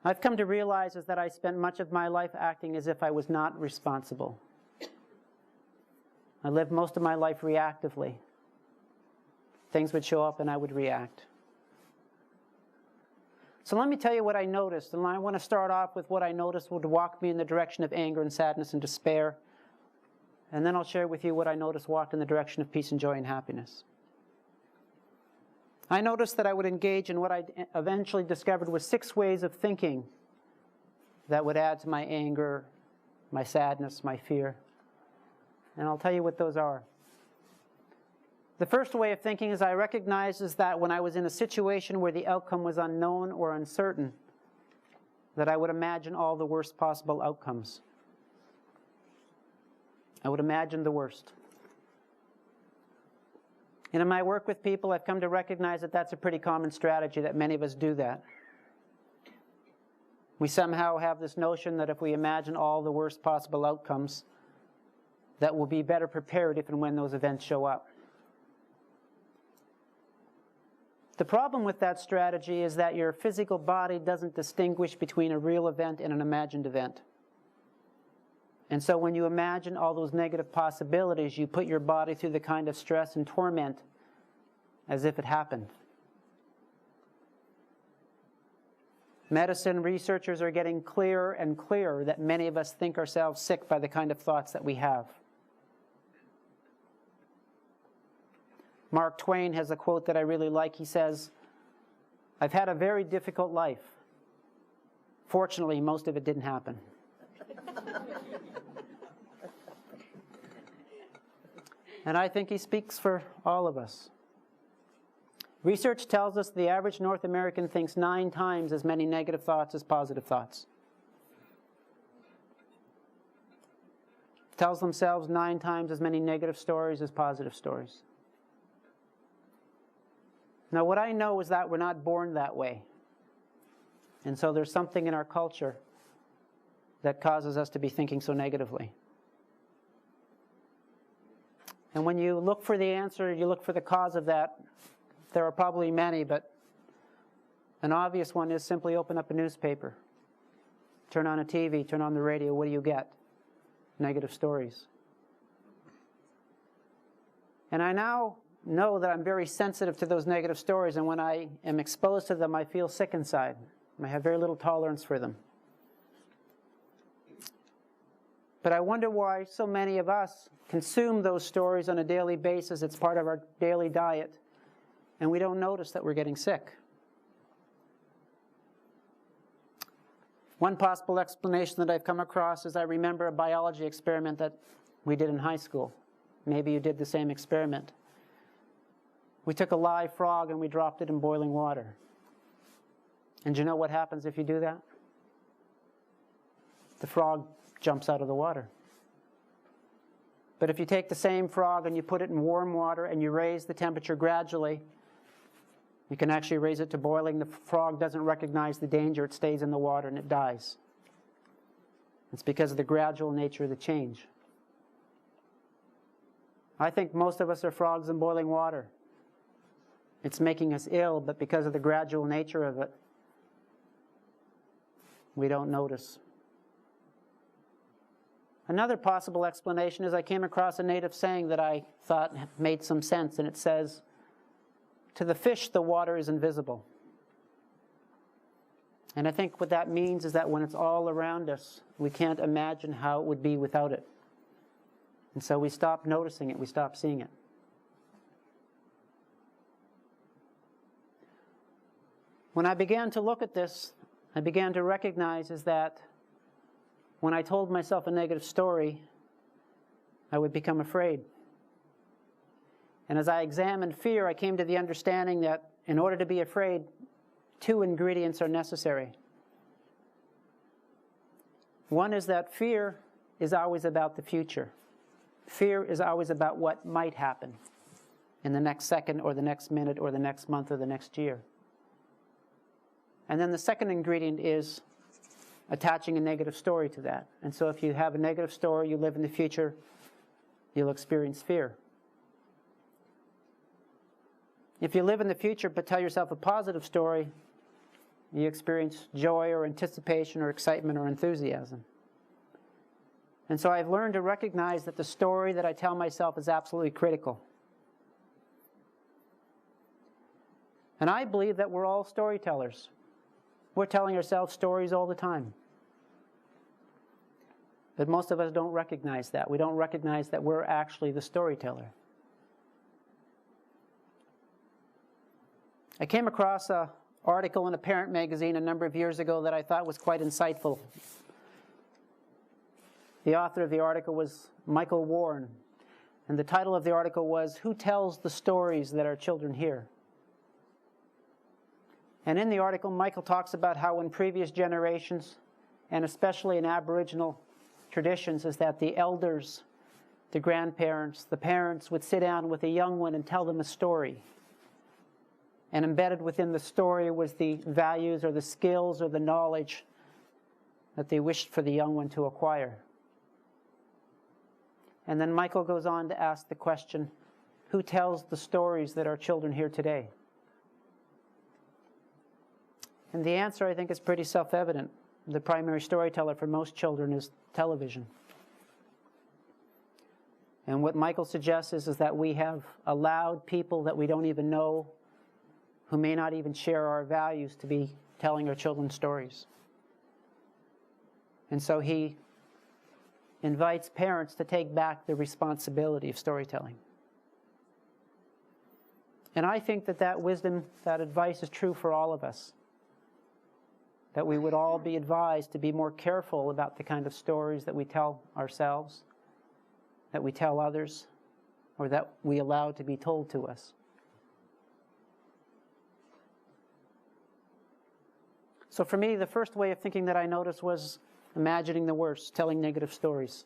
I've come to realize is that I spent much of my life acting as if I was not responsible. I lived most of my life reactively. Things would show up and I would react. So let me tell you what I noticed, and I want to start off with what I noticed would walk me in the direction of anger and sadness and despair, and then I'll share with you what I noticed walked in the direction of peace and joy and happiness. I noticed that I would engage in what I eventually discovered was 6 ways of thinking that would add to my anger, my sadness, my fear. And I'll tell you what those are. The first way of thinking is I recognized is that when I was in a situation where the outcome was unknown or uncertain, that I would imagine all the worst possible outcomes. I would imagine the worst. And in my work with people, I've come to recognize that that's a pretty common strategy, that many of us do that. We somehow have this notion that if we imagine all the worst possible outcomes, that we'll be better prepared if and when those events show up. The problem with that strategy is that your physical body doesn't distinguish between a real event and an imagined event. And so when you imagine all those negative possibilities, you put your body through the kind of stress and torment as if it happened. Medicine researchers are getting clearer and clearer that many of us think ourselves sick by the kind of thoughts that we have. Mark Twain has a quote that I really like. He says, "I've had a very difficult life. Fortunately, most of it didn't happen." And I think he speaks for all of us. Research tells us the average North American thinks 9 times as many negative thoughts as positive thoughts. Tells themselves 9 times as many negative stories as positive stories. Now, what I know is that we're not born that way. And so there's something in our culture that causes us to be thinking so negatively. And when you look for the answer, you look for the cause of that, there are probably many, but an obvious one is simply open up a newspaper. Turn on a TV, turn on the radio, what do you get? Negative stories. And I now know that I'm very sensitive to those negative stories, and when I am exposed to them, I feel sick inside. I have very little tolerance for them. But I wonder why so many of us consume those stories on a daily basis. It's part of our daily diet, and we don't notice that we're getting sick. One possible explanation that I've come across is I remember a biology experiment that we did in high school. Maybe you did the same experiment. We took a live frog and we dropped it in boiling water. And do you know what happens if you do that? The frog jumps out of the water. But if you take the same frog and you put it in warm water and you raise the temperature gradually, you can actually raise it to boiling. The frog doesn't recognize the danger. It stays in the water and it dies. It's because of the gradual nature of the change. I think most of us are frogs in boiling water. It's making us ill, but because of the gradual nature of it, we don't notice. Another possible explanation is I came across a native saying that I thought made some sense, and it says, "To the fish, the water is invisible." And I think what that means is that when it's all around us, we can't imagine how it would be without it. And so we stop noticing it, we stop seeing it. When I began to look at this, I began to recognize is that when I told myself a negative story, I would become afraid. And as I examined fear, I came to the understanding that in order to be afraid, 2 ingredients are necessary. One is that fear is always about the future. Fear is always about what might happen in the next second or the next minute or the next month or the next year. And then the second ingredient is attaching a negative story to that. And so if you have a negative story, you live in the future, you'll experience fear. If you live in the future but tell yourself a positive story, You experience joy or anticipation or excitement or enthusiasm. And so I've learned to recognize that the story that I tell myself is absolutely critical. And I believe that we're all storytellers. We're telling ourselves stories all the time. But most of us don't recognize that. We don't recognize that we're actually the storyteller. I came across an article in a parent magazine a number of years ago that I thought was quite insightful. The author of the article was Michael Warren, and the title of the article was, "Who Tells the Stories That Our Children Hear?" And in the article, Michael talks about how in previous generations, and especially in Aboriginal traditions, is that the elders, the grandparents, the parents would sit down with a young one and tell them a story. And embedded within the story was the values or the skills or the knowledge that they wished for the young one to acquire. And then Michael goes on to ask the question, who tells the stories that our children hear today? And the answer, I think, is pretty self-evident. The primary storyteller for most children is television. And what Michael suggests is that we have allowed people that we don't even know, who may not even share our values, to be telling our children stories. And so he invites parents to take back the responsibility of storytelling. And I think that that wisdom, that advice is true for all of us. That we would all be advised to be more careful about the kind of stories that we tell ourselves, that we tell others, or that we allow to be told to us. So for me, the first way of thinking that I noticed was imagining the worst, telling negative stories.